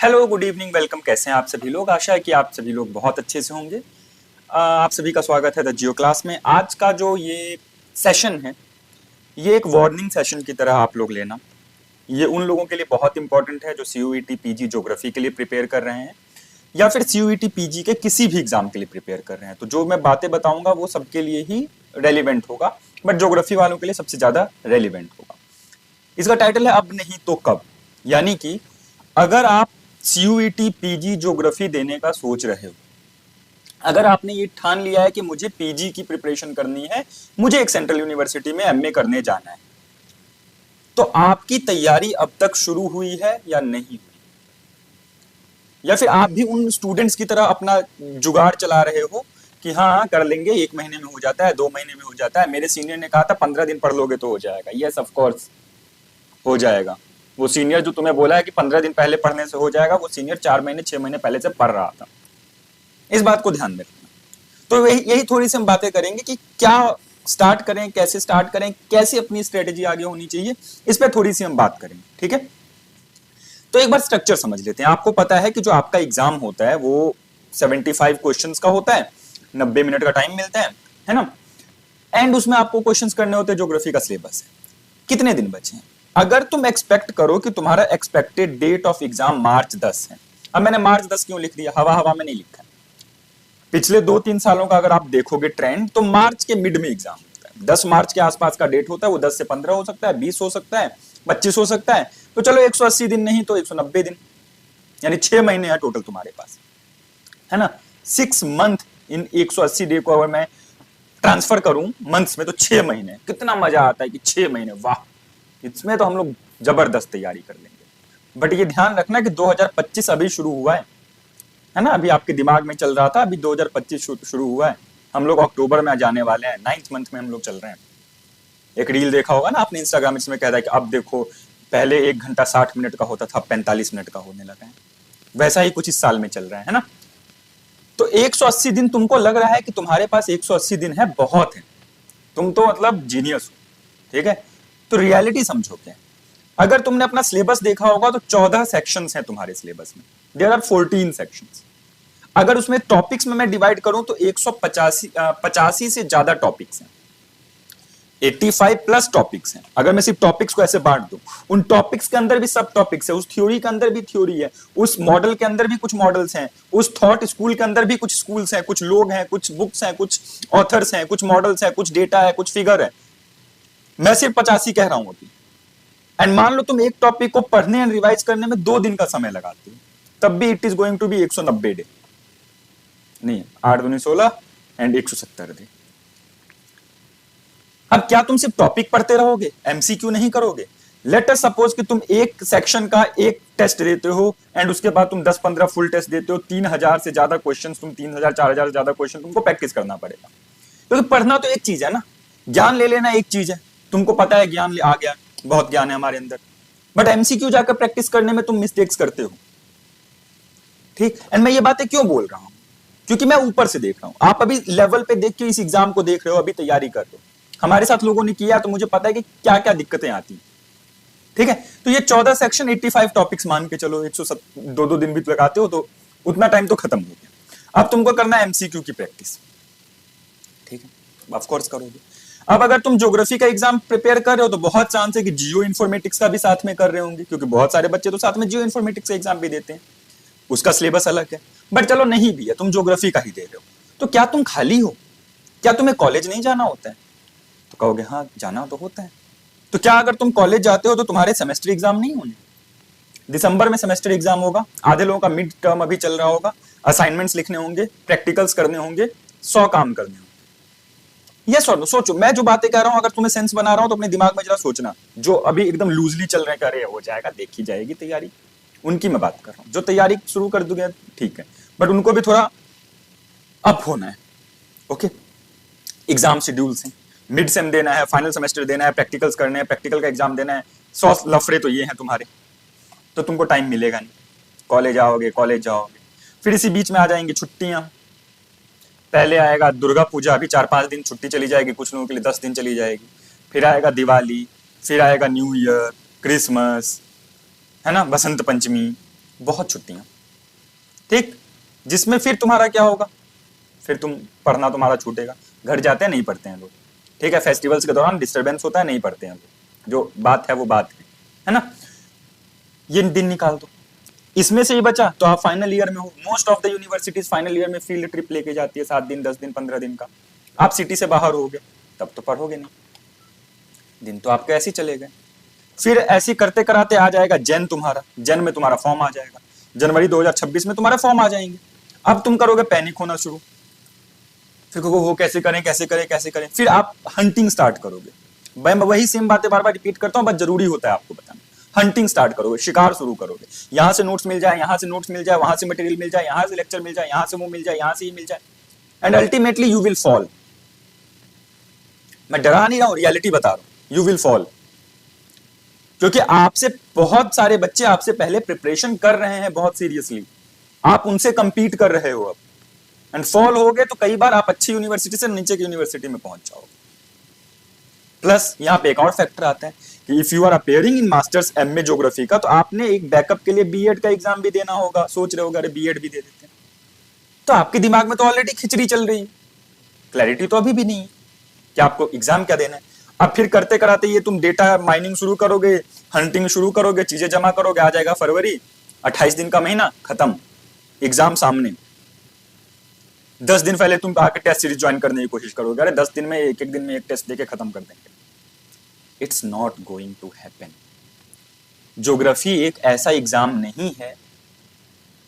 Hello, good evening, welcome. कैसे हैं आप सभी लोग? आशा है कि आप सभी लोग बहुत अच्छे से होंगे। आप सभी का स्वागत है द जियो क्लास में। आज का जो ये सेशन है, ये एक वार्निंग सेशन की तरह आप लोग लेना। ये उन लोगों के लिए बहुत इंपॉर्टेंट है जो सीयूईटी पीजी ज्योग्राफी के लिए प्रिपेयर कर रहे हैं या फिर सीयूईटी पीजी के किसी भी एग्जाम के लिए प्रिपेयर कर रहे हैं। तो जो मैं बातें बताऊंगा वो सबके लिए ही रेलिवेंट होगा, बट ज्योग्राफी वालों के लिए सबसे ज्यादा रेलिवेंट होगा। इसका टाइटल है अब नहीं तो कब। यानी कि अगर आप सीयूईटी पीजी ज्योग्राफी देने का सोच रहे हो, अगर आपने ये ठान लिया है कि मुझे पीजी की प्रिपरेशन करनी है, मुझे एक सेंट्रल यूनिवर्सिटी में एमए करने जाना है, तो आपकी तैयारी अब तक शुरू हुई है या नहीं हुई? या फिर आप भी उन स्टूडेंट्स की तरह अपना जुगाड़ चला रहे हो कि हाँ हाँ कर लेंगे, 1 महीने में हो जाता है, 2 महीने में हो जाता है, मेरे सीनियर ने कहा था 15 दिन पढ़ लोगे तो हो जाएगा। यस, ऑफ कोर्स हो जाएगा। वो सीनियर जो तुम्हें बोला है कि 15 दिन पहले पढ़ने से हो जाएगा, वो सीनियर 4 महीने 6 महीने पहले से पढ़ रहा था। इस बात को ध्यान में रखना। तो यही थोड़ी सी हम बातें करेंगे कि क्या स्टार्ट करें, कैसे स्टार्ट करें, कैसे अपनी स्ट्रेटेजी आगे होनी चाहिए, इस पर थोड़ी सी हम बात करेंगे। ठीक है, तो एक बार स्ट्रक्चर समझ लेते हैं। आपको पता है कि जो आपका एग्जाम होता है वो 75 क्वेश्चंस का होता है, 90 मिनट का टाइम मिलता है ना। एंड उसमें आपको क्वेश्चंस करने होते हैं। ज्योग्राफी का सिलेबस है। कितने दिन बचे हैं? अगर तुम एक्सपेक्ट करो कि तुम्हारा एक्सपेक्टेड डेट ऑफ एग्जाम मार्च 10 है। अब मैंने मार्च 10 क्यों लिख दिया? हवा हवा में नहीं लिखा है। पिछले 2-3 सालों का अगर आप देखोगे ट्रेंड, तो मार्च के मिड में एग्जाम होता है। 10 मार्च के आसपास का डेट होता है। वो 10 से 15 हो सकता है, 20 हो सकता है, 25 हो सकता है। तो चलो 180 दिन नहीं तो 190 दिन, यानी 6 महीने है टोटल तुम्हारे पास, है ना। 6 मंथ इन 180 डे को अगर मैं ट्रांसफर करूं मंथ्स में तो 6 महीने। कितना मजा आता है कि 6 महीने, वाह! इसमें तो हम लोग जबरदस्त तैयारी कर लेंगे। बट ये ध्यान रखना कि 2025 अभी शुरू हुआ है ना। अभी आपके दिमाग में चल रहा था अभी 2025 शुरू हुआ है। हम लोग अक्टूबर में जाने वाले हैं, 9th मंथ में हम लोग चल रहे हैं। एक रील देखा होगा ना आपने इंस्टाग्राम, इसमें कहता है कि अब देखो, पहले 1 घंटा 60 मिनट का होता था, 45 मिनट का होने लगा है। वैसा ही कुछ इस साल में चल रहा है ना। तो 180 दिन तुमको लग रहा है कि तुम्हारे पास 180 दिन है, बहुत है, तुम तो मतलब जीनियस हो। ठीक है, तो रियलिटी समझो क्या। अगर तुमने अपना सिलेबस देखा होगा तो 14 सेक्शंस हैं तुम्हारे सिलेबस में। There are 14 sections. अगर उसमें टॉपिक्स में मैं डिवाइड करूं तो 185 से ज्यादा टॉपिक्स हैं। 85 प्लस टॉपिक्स हैं। अगर मैं सिर्फ टॉपिक्स को ऐसे बांट दूं, उन टॉपिक्स के अंदर भी सब टॉपिक्स है, उस थ्योरी के अंदर भी थ्योरी है, उस मॉडल के अंदर भी कुछ मॉडल्स हैं, उस थॉट स्कूल के अंदर भी कुछ स्कूल्स हैं, कुछ लोग हैं, कुछ बुक्स हैं, कुछ ऑथर्स हैं, कुछ मॉडल्स हैं, कुछ डेटा है, कुछ फिगर है। मैं सिर्फ 85 कह रहा हूं अभी। एंड मान लो तुम एक टॉपिक को पढ़ने एंड रिवाइज करने में 2 दिन का समय लगाते हो, तब भी it is going to be 190 day, नहीं 8 दूनी 16 एंड 170 डे। अब क्या तुम सिर्फ टॉपिक पढ़ते रहोगे, एमसीक्यू नहीं करोगे? लेट अस सपोज कि तुम एक सेक्शन का एक टेस्ट देते हो एंड उसके बाद तुम 10-15 फुल टेस्ट देते हो। 3000 से ज्यादा क्वेश्चन, तुम 3000-4000 से ज्यादा क्वेश्चन तुमको प्रैक्टिस करना पड़ेगा। क्योंकि पढ़ना तो एक चीज है ना, ज्ञान ले लेना एक चीज है। तुमको पता है ज्ञान आ गया, बहुत ज्ञान है हमारे अंदर, बट एमसीक्यू जाकर प्रैक्टिस करने में तुम मिस्टेक्स करते हो। ठीक, एंड मैं ये बातें क्यों बोल रहा हूं? क्योंकि मैं ऊपर से देख रहा हूं। आप अभी लेवल पे देख के इस एग्जाम को देख रहे हो, अभी तैयारी कर रहे हो। हमारे साथ लोगों ने किया तो मुझे पता है कि क्या क्या दिक्कतें आती हैं। ठीक है, तो ये 14 सेक्शन, 85 टॉपिक्स मान के चलो, 102 दिन भी लगाते हो तो उतना टाइम तो खत्म हो गया। अब तुमको करना है एमसीक्यू की प्रैक्टिस। ठीक है, ऑफ कोर्स करोगे। अब अगर तुम ज्योग्राफी का एग्जाम प्रिपेयर कर रहे हो तो बहुत चांस है कि जियो इन्फॉर्मेटिक्स का भी साथ में कर रहे होंगे, क्योंकि बहुत सारे बच्चे तो साथ में जियो इन्फॉर्मेटिक्स का एग्जाम भी देते हैं। उसका सिलेबस अलग है। बट चलो नहीं भी है, तुम ज्योग्राफी का ही दे रहे हो, तो क्या तुम खाली हो? क्या तुम्हें कॉलेज नहीं जाना होता है? तो कहोगे हाँ जाना तो होता है। तो क्या अगर तुम कॉलेज जाते हो तो तुम्हारे सेमेस्टर एग्जाम नहीं होने? दिसंबर में सेमेस्टर एग्जाम होगा, आधे लोगों का मिड टर्म अभी चल रहा होगा, असाइनमेंट्स लिखने होंगे, प्रैक्टिकल्स करने होंगे, 100 काम करने होंगे। यस और नो, सोचो। मैं जो बातें कह रहा हूं अगर तुम्हें सेंस बना रहा हूं तो अपने दिमाग में जरा सोचना। जो अभी एकदम लूजली चल रहे करे हो जाएगा, देखी जाएगी तैयारी, उनकी मैं बात कर रहा हूं। जो तैयारी शुरू कर दोगे ठीक है, बट उनको भी थोड़ा अप होना है। ओके, एग्जाम शेड्यूल्स हैं, मिड सेम देना है, फाइनल सेमेस्टर देना है, प्रैक्टिकल्स करने हैं, प्रैक्टिकल का एग्जाम देना है, 100 लफड़े तो ये हैं तुम्हारे। तो तुमको टाइम मिलेगा नहीं। कॉलेज जाओगे, फिर इसी बीच में आ जाएंगी छुट्टियां। पहले आएगा दुर्गा पूजा, अभी 4-5 दिन छुट्टी चली जाएगी, कुछ लोगों के लिए 10 दिन चली जाएगी। फिर आएगा दिवाली, फिर आएगा न्यू ईयर, क्रिसमस, है ना, बसंत पंचमी, बहुत छुट्टियां, ठीक, जिसमें फिर तुम्हारा क्या होगा, फिर तुम पढ़ना तुम्हारा छूटेगा। घर जाते हैं नहीं पढ़ते हैं लोग, ठीक है, फेस्टिवल्स के दौरान डिस्टरबेंस होता है नहीं पढ़ते हैं लोग, जो बात है वो बात है ना। ये दिन निकाल दो, इसमें से ही बचा तो आप फाइनल ईयर में हो। Most of the universities final year में फील्ड ट्रिप लेके जाती है 7 दिन 10 दिन 15 दिन का। आप सिटी से बाहर हो गए तब तो पढ़ोगे नहीं, दिन तो आपके ऐसे ही चले गए। फिर ऐसे करते कराते आ जाएगा जन, तुम्हारा जन में तुम्हारा फॉर्म आ जाएगा, जनवरी 2026 में तुम्हारे फॉर्म आ जाएंगे। अब तुम करोगे पैनिक होना शुरू, फिर कहोगे वो कैसे करें कैसे करें कैसे करें, फिर आप हंटिंग स्टार्ट करोगे। मैं वही सेम बातें बार बार रिपीट करता हूं, बस जरूरी होता है आपको बताना। हंटिंग स्टार्ट करोगे, शिकार शुरू करोगे, यहां से नोट्स मिल जाए, यहां से नोट्स मिल जाए, वहां से मटेरियल मिल जाए, यहां से लेक्चर मिल जाए, यहां से वो मिल जाए, यहां से ये मिल जाए, and ultimately you will fall. मैं डरा नहीं रहा हूं, रियलिटी बता रहा हूं, यू विल फॉल। क्योंकि आपसे बहुत सारे बच्चे आपसे पहले प्रिपरेशन कर रहे हैं बहुत सीरियसली, आप उनसे कंपीट कर रहे हो अब, एंड फॉल हो गए तो कई बार आप अच्छी यूनिवर्सिटी से नीचे की यूनिवर्सिटी में पहुंच जाओगे। प्लस यहां पे एक और फैक्टर आता है कि if you are appearing in masters MA geography का, तो आपने एक बैकअप के लिए बीएड का एग्जाम भी देना होगा। सोच रहे होगा अरे बीएड भी दे देते हैं, तो आपके दिमाग में तो ऑलरेडी खिचड़ी चल रही है, क्लैरिटी तो अभी भी नहीं है कि आपको एग्जाम क्या देना है। अब फिर करते कराते ये तुम डेटा माइनिंग शुरू करोगे, हंटिंग शुरू करोगे, चीजें जमा करोगे, आ जाएगा फरवरी, 28 दिन का महीना खत्म, एग्जाम सामने। 10 दिन पहले तुम आके टेस्ट सीरीज ज्वाइन करने की कोशिश करोगे, अरे 10 दिन में एक दिन में एक टेस्ट देके खत्म कर देंगे। It's not going to happen. Geography एक ऐसा एग्जाम नहीं है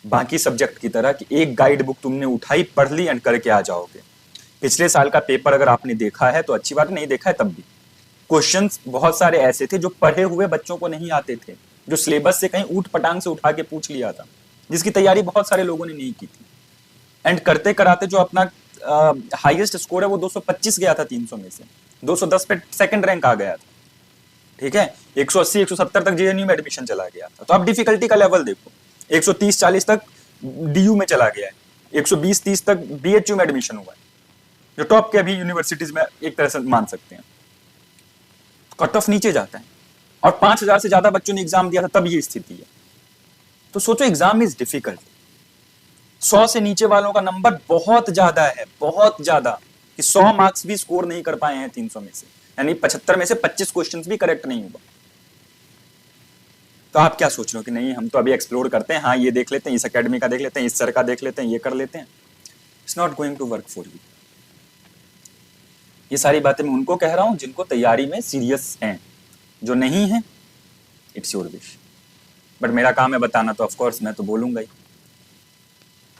बाकी सब्जेक्ट की तरह कि एक गाइड बुक तुमने उठाई, पढ़ ली एंड करके आ जाओगे। पिछले साल का पेपर अगर आपने देखा है तो अच्छी बात, नहीं देखा है तब भी क्वेश्चंस बहुत सारे ऐसे थे जो पढ़े हुए बच्चों को नहीं आते थे, जो सिलेबस से कहीं ऊट पटांग से उठा के पूछ लिया था, जिसकी तैयारी बहुत सारे लोगों ने नहीं की थी। एंड करते कराते जो अपना हाईएस्ट स्कोर है वो 225 गया था 300 में से, 210 पे सेकंड रैंक आ गया था, ठीक है। 180 170 तक जेएनयू में एडमिशन चला गया था। तो आप डिफिकल्टी का लेवल देखो, 130 40 तक डीयू में चला गया है, 120 30 तक बीएचयू में एडमिशन हुआ है, जो टॉप के अभी यूनिवर्सिटीज में एक तरह से मान सकते हैं। कट ऑफ नीचे जाता है और 5000 से ज्यादा बच्चों ने एग्जाम दिया था, तब ये स्थिति है। तो सोचो एग्जाम इज डिफिकल्ट, 100 से नीचे वालों का नंबर बहुत ज्यादा है, बहुत ज्यादा, कि 100 मार्क्स भी स्कोर नहीं कर पाए हैं 300 में से, यानी 75 में से 25 क्वेश्चंस भी करेक्ट नहीं हुआ। तो आप क्या सोच रहे हो कि नहीं हम तो अभी एक्सप्लोर करते हैं, हाँ ये देख लेते हैं, इस एकेडमी का देख लेते हैं, इस सर का देख लेते हैं, ये कर लेते हैं। It's not going to work for you. ये सारी बातें मैं उनको कह रहा हूं जिनको तैयारी में सीरियस हैं, जो नहीं है इट्स योर विश, बट मेरा काम है बताना, तो ऑफ कोर्स मैं तो बोलूंगा ही।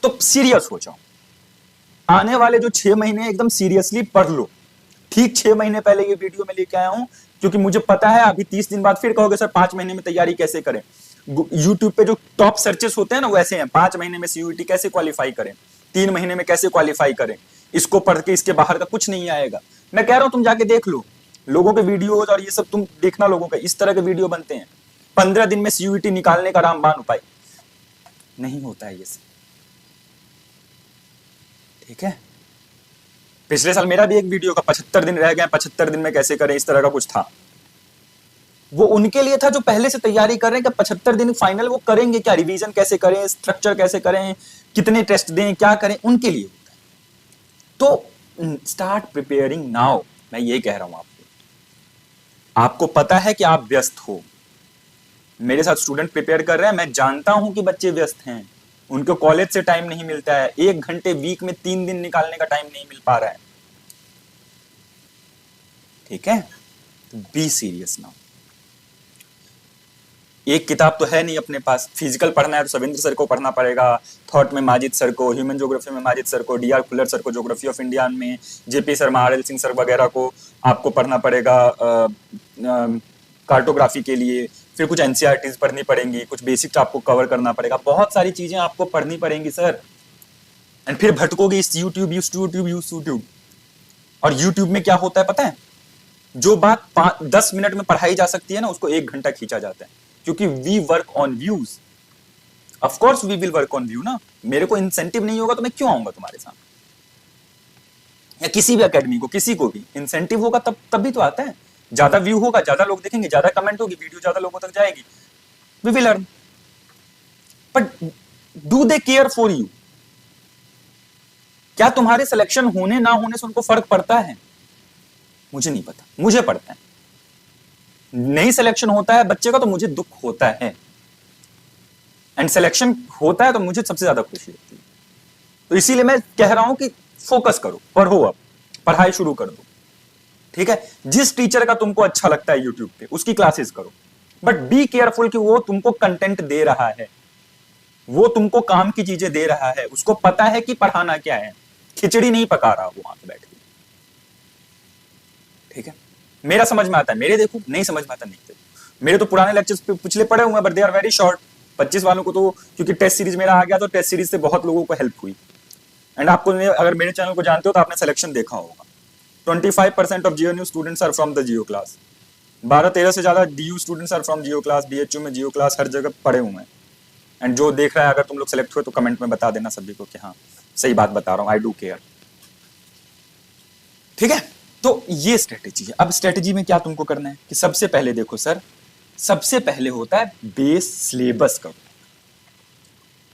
तो सीरियस हो जाओ, आने वाले जो 6 महीने एकदम सीरियसली पढ़ लो। ठीक 6 महीने पहले ये वीडियो में लेके आया हूं क्योंकि मुझे पता है अभी 30 दिन बाद फिर कहोगे सर 5 महीने में तैयारी कैसे करें। यूट्यूब पे जो टॉप सर्चेस होते हैं ना वैसे हैं, 5 महीने में सीयूईटी कैसे क्वालिफाई करें, 3 महीने में कैसे क्वालिफाई करें, इसको पढ़ के इसके बाहर का कुछ नहीं आएगा। मैं कह रहा हूं तुम जाके देख लो, लोगों के वीडियोज और ये सब तुम देखना, लोगों के इस तरह के वीडियो बनते हैं, 15 दिन में सीयूईटी निकालने का रामबाण उपाय नहीं होता है ये सब, ठीक है। पिछले साल मेरा भी एक वीडियो का 75 दिन रह गए, 75 दिन में कैसे करें, इस तरह का कुछ था। वो उनके लिए था जो पहले से तैयारी कर रहे हैं कि 75 दिन फाइनल वो करेंगे क्या, रिवीजन कैसे करें, स्ट्रक्चर कैसे करें, कितने टेस्ट दें, क्या करें, उनके लिए होता है। तो स्टार्ट प्रिपेयरिंग नाउ, मैं ये कह रहा हूं आपको पता है कि आप व्यस्त हो, मेरे साथ स्टूडेंट प्रिपेयर कर रहे हैं, मैं जानता हूं कि बच्चे व्यस्त हैं, उनको कॉलेज से टाइम नहीं मिलता है, 1 घंटे वीक में 3 दिन निकालने का टाइम नहीं मिल पा रहा है, ठीक है। Be serious now. एक किताब तो है नहीं अपने पास, फिजिकल पढ़ना है तो सविंद्र सर को पढ़ना पड़ेगा, थॉट में माजिद सर को, ह्यूमन ज्योग्राफी में माजिद सर को, डीआर खुल्लर सर को, ज्योग्राफी ऑफ इंडिया में JP Sharma, RL Singh sir वगैरह को आपको पढ़ना पड़ेगा कार्टोग्राफी के लिए, फिर कुछ एनसीईआरटीज पढ़नी पड़ेंगी, कुछ बेसिक्स आपको कवर करना पड़ेगा, बहुत सारी चीजें आपको पढ़नी पड़ेंगी सर। एंड फिर भटकोगे इस यूट्यूब। और यूट्यूब में क्या होता है पता है, जो बात 10 मिनट में पढ़ाई जा सकती है ना, उसको 1 घंटा खींचा जाता है, क्योंकि we work on views. Of course we will work on view ना, मेरे को इंसेंटिव नहीं होगा तो मैं क्यों आऊंगा तुम्हारे साथ, या किसी भी एकेडमी को, किसी को भी इंसेंटिव होगा तब भी तो आता है, ज्यादा व्यू होगा, ज्यादा लोग देखेंगे, ज्यादा कमेंट होगी, वीडियो ज्यादा लोगों तक जाएगी, we will earn. But do they care for you? क्या तुम्हारे सिलेक्शन होने ना होने से उनको फर्क पड़ता है? मुझे नहीं पता, मुझे पड़ता है। नहीं सिलेक्शन होता है बच्चे का तो मुझे दुख होता है, एंड सिलेक्शन होता है तो मुझे सबसे ज्यादा खुशी होती है। तो इसीलिए मैं कह रहा हूं कि फोकस करो, पढ़ो, अब पढ़ाई शुरू कर दो, ठीक है? जिस टीचर का तुमको अच्छा लगता है यूट्यूब पे उसकी क्लासेस करो, बट बी केयरफुल कि वो तुमको कंटेंट दे रहा है, वो तुमको काम की चीजें दे रहा है, उसको पता है कि पढ़ाना क्या है, खिचड़ी नहीं पका रहा वो वहां पे बैठ के, ठीक है? मेरा समझ में आता है, मेरे देखो, नहीं समझ में आता नहीं देखो। मेरे तो पुराने लेक्चर्स पिछले पढ़े हुए हैं, but they are very short. 25 वालों को तो, क्योंकि टेस्ट सीरीज मेरा आ गया तो टेस्ट सीरीज से बहुत लोगों को हेल्प हुई। एंड आपको, अगर मेरे चैनल को जानते हो तो आपने सिलेक्शन देखा होगा, 25% of JNU students are from the geo class. 12-13 से ज्यादा DU students are from geo class, BHU में जियो क्लास हर जगह पढ़े हुए हैं। एंड जो देख रहा है, अगर तुम लोग सेलेक्ट हुए तो कमेंट में बता देना सभी को कि हाँ सही बात बता रहा हूं, आई डू केयर, ठीक है? तो ये स्ट्रेटेजी है। अब स्ट्रेटेजी में क्या तुमको करना है कि सबसे पहले देखो सर, सबसे पहले होता है बेस सिलेबस करो,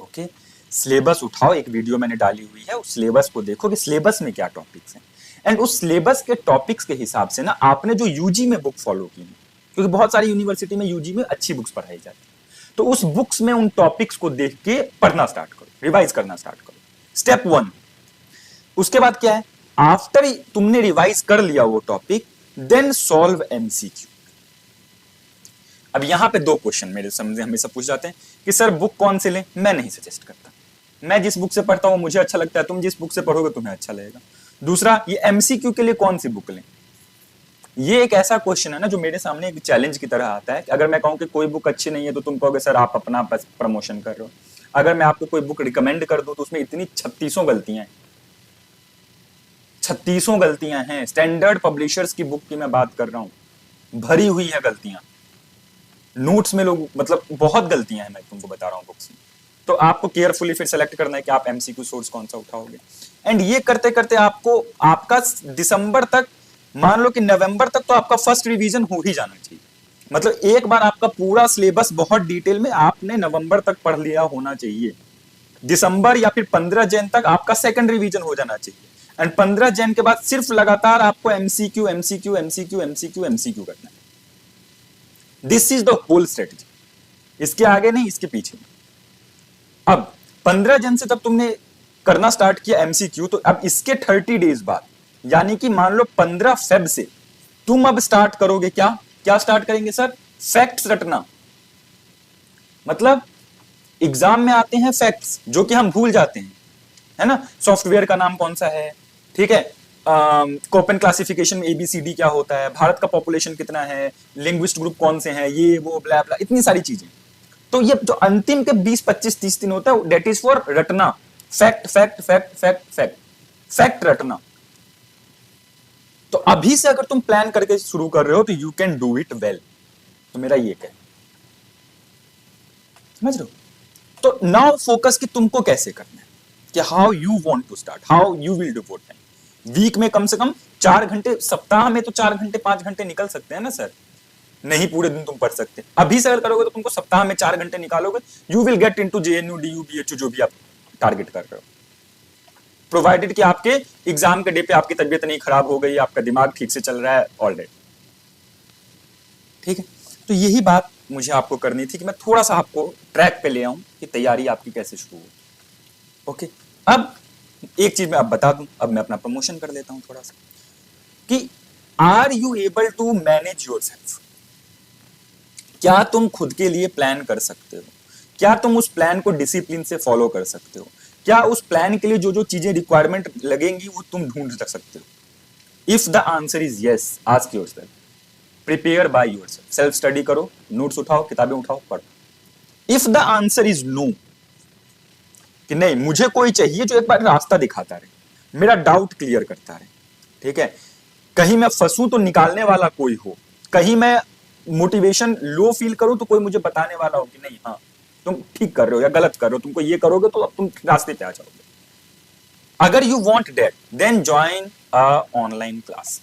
ओके? सिलेबस उठाओ, एक वीडियो मैंने डाली हुई है, उस सिलेबस को देखो कि सिलेबस में क्या टॉपिक्स हैं, एंड उस सिलेबस के टॉपिक्स के हिसाब से ना आपने जो यूजी में बुक फॉलो की है, क्योंकि बहुत सारी यूनिवर्सिटी में यूजी में अच्छी बुक्स पढ़ाई जाती है, तो उस बुक्स में उन टॉपिक्स को देख के पढ़ना स्टार्ट करो, रिवाइज करना स्टार्ट करो। स्टेप 1। उसके बाद क्या है, आफ्टर तुमने रिवाइज कर लिया वो टॉपिक, देन सॉल्व एमसीक्यू। अब यहां पे 2 क्वेश्चन मेरे समझे हमेशा पूछ जाते हैं कि सर बुक कौन से लें? मैं नहीं सजेस्ट करता, मैं जिस बुक से पढ़ता हूं मुझे अच्छा लगता है, तुम जिस बुक से पढ़ोगे तुम्हें अच्छा लगेगा। दूसरा, ये एमसीक्यू के लिए कौन सी बुक लें? ये एक ऐसा क्वेश्चन है ना जो मेरे सामने एक चैलेंज की तरह आता है कि अगर मैं कहूं कि कोई बुक अच्छी नहीं है तो तुम कहोगे सर आप अपना प्रमोशन कर रहे हो। अगर मैं आपको कोई बुक रिकमेंड कर दूं तो उसमें इतनी 36 गलतियां हैं, 36 गलतियां हैं। स्टैंडर्ड पब्लिशर्स की बुक की मैं बात कर रहा हूं, भरी हुई है गलतियां, नोट्स में लोग, मतलब बहुत गलतियां हैं, मैं तुमको बता रहा हूं बुक्स में। तो आपको केयरफुली फिर सेलेक्ट करना है कि आप एमसीक्यू सोर्स कौन सा उठाओगे, एंड ये करते करते आपको, आपका दिसंबर तक, मान लो कि नवंबर तक तो आपका फर्स्ट रिवीजन हो ही जाना चाहिए। मतलब एक बार आपका पूरा सिलेबस बहुत डिटेल में आपने नवंबर तक पढ़ लिया होना चाहिए। दिसंबर या फिर 15 जन तक आपका सेकंड रिवीजन हो जाना चाहिए, एंड 15 जन के बाद सिर्फ लगातार आपको MCQ MCQ MCQ MCQ MCQ करना है। This is the whole strategy, इसके आगे नहीं, इसके पीछे। अब 15 जन से तब तुमने करना स्टार्ट किया एमसीक्यू, तो अब इसके 30 डेज बाद, यानी कि मान लो 15 फेब से तुम अब स्टार्ट करोगे, क्या क्या स्टार्ट करेंगे सर? फैक्ट्स रटना। मतलब एग्जाम में आते हैं फैक्ट्स जो कि हम भूल जाते हैं, है ना? सॉफ्टवेयर का नाम कौन सा है, ठीक है? कोपेन क्लासिफिकेशन में एबीसीडी क्या होता है, भारत का पॉपुलेशन कितना है, लिंग्विस्ट ग्रुप कौन से हैं, ये वो ब्ला ब्ला, इतनी सारी चीजें। तो ये जो अंतिम के 20, 25, 30 दिन होता है, डेट इज फॉर रटना, fact fact fact fact fact fact रटना। तो अभी से अगर तुम प्लान करके शुरू कर रहे हो तो you can do it well. तो मेरा ये कहना, समझ रहे हो? तो नाउ फोकस कि तुमको कैसे करना है, कि how you want to start, how you will devote time. Week में कम से कम 4 घंटे, सप्ताह में तो 4 घंटे 5 घंटे निकल सकते हैं ना सर? नहीं पूरे दिन तुम पढ़ सकते। अभी से अगर करोगे तो तुमको सप्ताह में 4 घंटे निकालोगे, you will get into JNU, DU, BHU, जो भी आप टारगेट कर रहे हो, प्रोवाइडेड कि आपके एग्जाम के डे पे आपकी तबीयत नहीं खराब हो गई, आपका दिमाग ठीक से चल रहा है ऑलरेडी, ठीक है? तो यही बात मुझे आपको करनी थी कि मैं थोड़ा सा आपको ट्रैक पे ले आऊं कि तैयारी आपकी कैसे शुरू हो। ओके, अब एक चीज मैं अब बता दूं, अब मैं अपना प्रमोशन कर लेता हूं थोड़ा सा, कि are you able to manage yourself? क्या तुम खुद के लिए प्लान कर सकते हो? क्या तुम उस प्लान को डिसिप्लिन से फॉलो कर सकते हो? क्या उस प्लान के लिए जो जो चीजें रिक्वायरमेंट लगेंगी वो तुम ढूंढ सकते हो? If the answer is yes, ask yourself, prepare by yourself, self study करो, नोट्स उठाओ, किताबें उठाओ, पढ़ो। If the answer is no, कि नहीं मुझे कोई चाहिए जो एक बार रास्ता दिखाता रहे, मेरा डाउट क्लियर करता रहे, ठीक है? कहीं मैं फंसूं तो निकालने वाला कोई हो, कहीं मैं मोटिवेशन लो फील करूं तो कोई मुझे बताने वाला हो कि नहीं हाँ तुम ठीक कर रहे हो या गलत कर रहे हो, तुमको ये करोगे तो अब तुम रास्ते पे आ जाओगे। अगर you want that, then join a online class.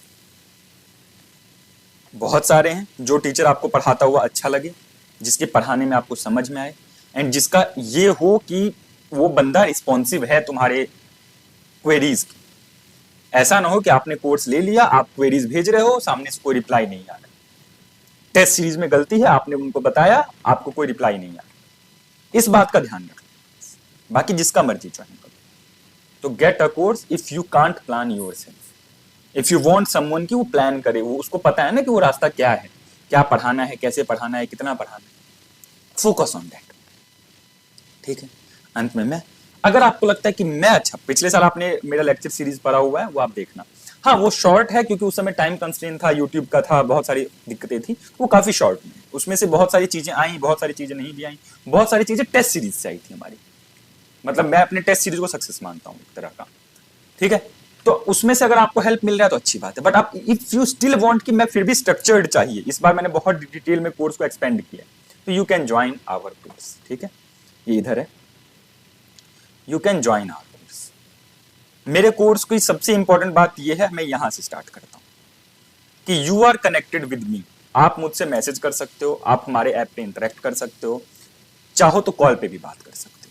बहुत सारे हैं, जो टीचर आपको पढ़ाता हुआ अच्छा लगे, जिसके पढ़ाने में आपको समझ में आए, एंड जिसका ये हो कि वो बंदा रिस्पॉन्सिव है तुम्हारे क्वेरीज की। ऐसा ना हो कि आपने कोर्स ले लिया, आप क्वेरीज भेज रहे हो, सामने से कोई रिप्लाई नहीं आ रहा। टेस्ट सीरीज में गलती है, आपने उनको बताया, आपको कोई रिप्लाई नहीं आ रहा। इस बात का ध्यान रखना। बाकी जिसका मर्जी ज्वाइन करो। तो get a course if you can't plan yourself. If you want someone कि वो प्लान करे, वो उसको पता है ना कि वो रास्ता क्या है, क्या पढ़ाना है, कैसे पढ़ाना है, कितना पढ़ाना है। Focus on that. ठीक है। अंत में मैं, अगर आपको लगता है कि मैं अच्छा, पिछले साल आपने मेरा लेक्चर सीरीज पढ़ा हुआ है, वो आप देखना। हाँ, वो शॉर्ट है क्योंकि उस समय टाइम कंस्ट्रेंट था, यूट्यूब का था, बहुत सारी दिक्कतें थी, वो काफी शॉर्ट में। उसमें से बहुत सारी चीजें आई, बहुत सारी चीजें नहीं भी आई, बहुत सारी चीजें टेस्ट सीरीज से आई थी हमारी। मतलब मैं अपने टेस्ट सीरीज को सक्सेस मानता हूँ एक तरह का। ठीक है। तो उसमें से अगर आपको हेल्प मिल रहा है तो अच्छी बात है। बट आप इफ यू स्टिल वांट कि मैं फिर भी स्ट्रक्चर्ड चाहिए, इस बार मैंने बहुत डिटेल में कोर्स को एक्सपेंड किया, तो you can join our course. ठीक है, ये इधर है, you can join our course. मेरे कोर्स की सबसे इंपॉर्टेंट बात यह है, मैं यहां से स्टार्ट करता हूं कि you are connected with me. आप मुझसे मैसेज कर सकते हो, आप हमारे ऐप पे इंटरेक्ट कर सकते हो, चाहो तो कॉल पे भी बात कर सकते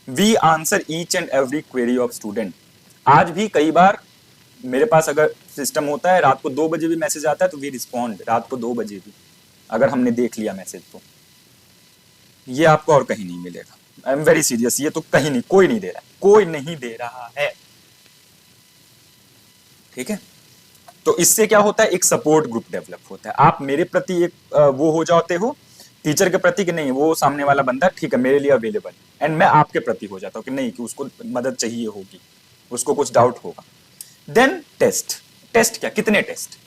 हो। We answer each and every query of student. आज भी कई बार मेरे पास अगर सिस्टम होता है, रात को 2 बजे भी मैसेज आता है तो वी रिस्पॉन्ड, रात को 2 बजे भी, अगर हमने देख लिया मैसेज तो। ये आपको और कहीं नहीं मिलेगा। आई एम वेरी सीरियस, ये तो कहीं नहीं, कोई नहीं दे रहा है, कोई नहीं दे रहा है। ठीक है। तो इससे क्या होता है, एक सपोर्ट ग्रुप डेवलप होता है। आप मेरे प्रति एक वो हो जाते हो टीचर के प्रति कि नहीं, वो सामने वाला बंदा ठीक है मेरे लिए अवेलेबल, एंड मैं आपके प्रति हो जाता हूं कि नहीं, कि उसको मदद चाहिए होगी, उसको कुछ डाउट होगा। Then test. टेस्ट क्या, कितने टेस्ट?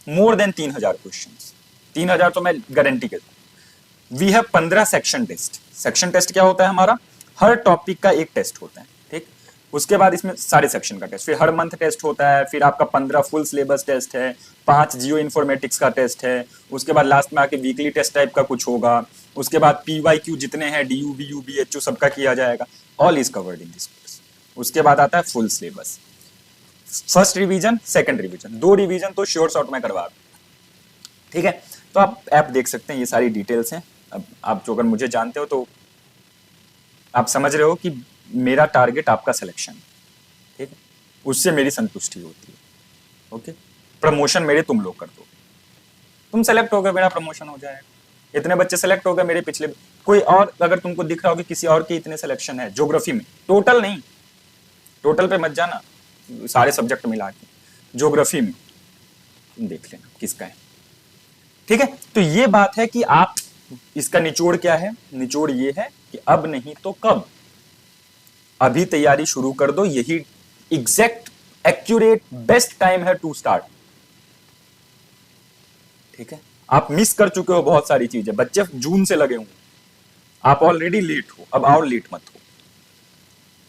More than 3000 question. 3000 तो मैं गारंटी के दूं। We have 15 section test. Section test क्या होता है हमारा, हर टॉपिक का एक टेस्ट होता है। ठीक, उसके बाद इसमें सारे सेक्शन का टेस्ट, फिर हर मंथ टेस्ट होता है, फिर आपका 15 फुल सिलेबस टेस्ट है, 5 जियो इन्फॉर्मेटिक्स का टेस्ट है, उसके बाद लास्ट में आके वीकली टेस्ट टाइप का कुछ होगा, उसके बाद PYQ जितने हैं, DU BU BHU सबका किया जाएगा। All is covered in this course. उसके बाद आता है full syllabus, first revision, second revision, 2 revision तो श्योर शॉर्ट में करवा दूं। ठीक है। तो आप ऐप देख सकते हैं, ये सारी डिटेल्स हैं। अब आप जो अगर मुझे जानते हो तो आप समझ रहे हो कि मेरा टारगेट आपका सिलेक्शन। ठीक है, उससे मेरी संतुष्टि होती है। ओके, प्रमोशन मेरे तुम लोग कर दो, तुम सेलेक्ट हो गए, मेरा प्रमोशन हो जाएगा। इतने बच्चे सेलेक्ट हो गए मेरे पिछले, कोई और अगर तुमको दिख रहा हो कि किसी और के इतने सिलेक्शन है ज्योग्राफी में, टोटल नहीं, टोटल पे मत जाना, सारे सब्जेक्ट मिला के, ज्योग्राफी में तुम देख लेना किसका है। ठीक है। तो ये बात है कि आप, इसका निचोड़ क्या है, निचोड़ ये है कि अब नहीं तो कब, अभी तैयारी शुरू कर दो। यही एग्जैक्ट एक्यूरेट बेस्ट टाइम है टू स्टार्ट। ठीक है। आप मिस कर चुके हो बहुत सारी चीजें, बच्चे जून से लगे होंगे, आप ऑलरेडी लेट हो, अब और लेट मत हो।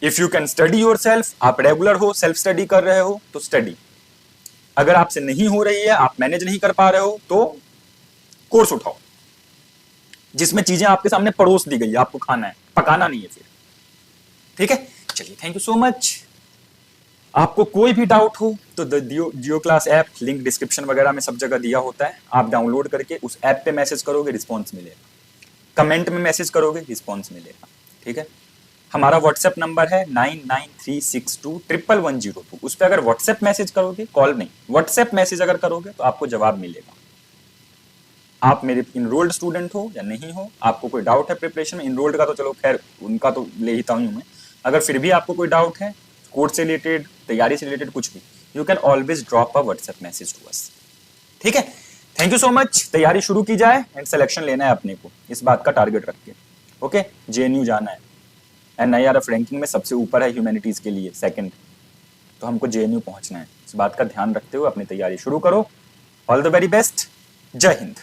If you can study your self, आप रेगुलर हो, सेल्फ स्टडी कर रहे हो तो स्टडी। अगर आपसे नहीं हो रही है, आप मैनेज नहीं कर पा रहे हो, तो कोर्स उठाओ जिसमें चीजें आपके सामने परोस दी गई है, आपको खाना है, पकाना नहीं है फिर। ठीक है, चलिए, थैंक यू सो मच। आपको कोई भी डाउट हो तो the geo class app, link description वगैरह में सब जगह दिया होता है, आप डाउनलोड करके उस ऐप पे मैसेज करोगे, रिस्पॉन्स मिलेगा। कमेंट में मैसेज करोगे, रिस्पॉन्स मिलेगा। ठीक है। हमारा व्हाट्सएप नंबर है 9936211102। उस पर अगर व्हाट्सएप मैसेज करोगे, कॉल नहीं, व्हाट्सएप मैसेज अगर करोगे तो आपको जवाब मिलेगा। आप मेरे इनरोल्ड स्टूडेंट हो या नहीं हो, आपको कोई डाउट है प्रिपरेशन में, इनरोल्ड का तो चलो खैर उनका तो ले ही हूं मैं, अगर फिर भी आपको कोई डाउट है कोर्स से रिलेटेड, तैयारी से रिलेटेड कुछ भी, you can always drop a WhatsApp message to us. ठीक है, थैंक यू सो मच। तैयारी शुरू की जाए एंड सिलेक्शन लेना है अपने को, इस बात का टारगेट रख के। ओके, JNU जाना है, NIRF रैंकिंग में सबसे ऊपर है ह्यूमैनिटीज के लिए, सेकंड, तो हमको JNU पहुंचना है। इस बात का ध्यान रखते हुए अपनी तैयारी शुरू करो। ऑल द वेरी बेस्ट, जय हिंद।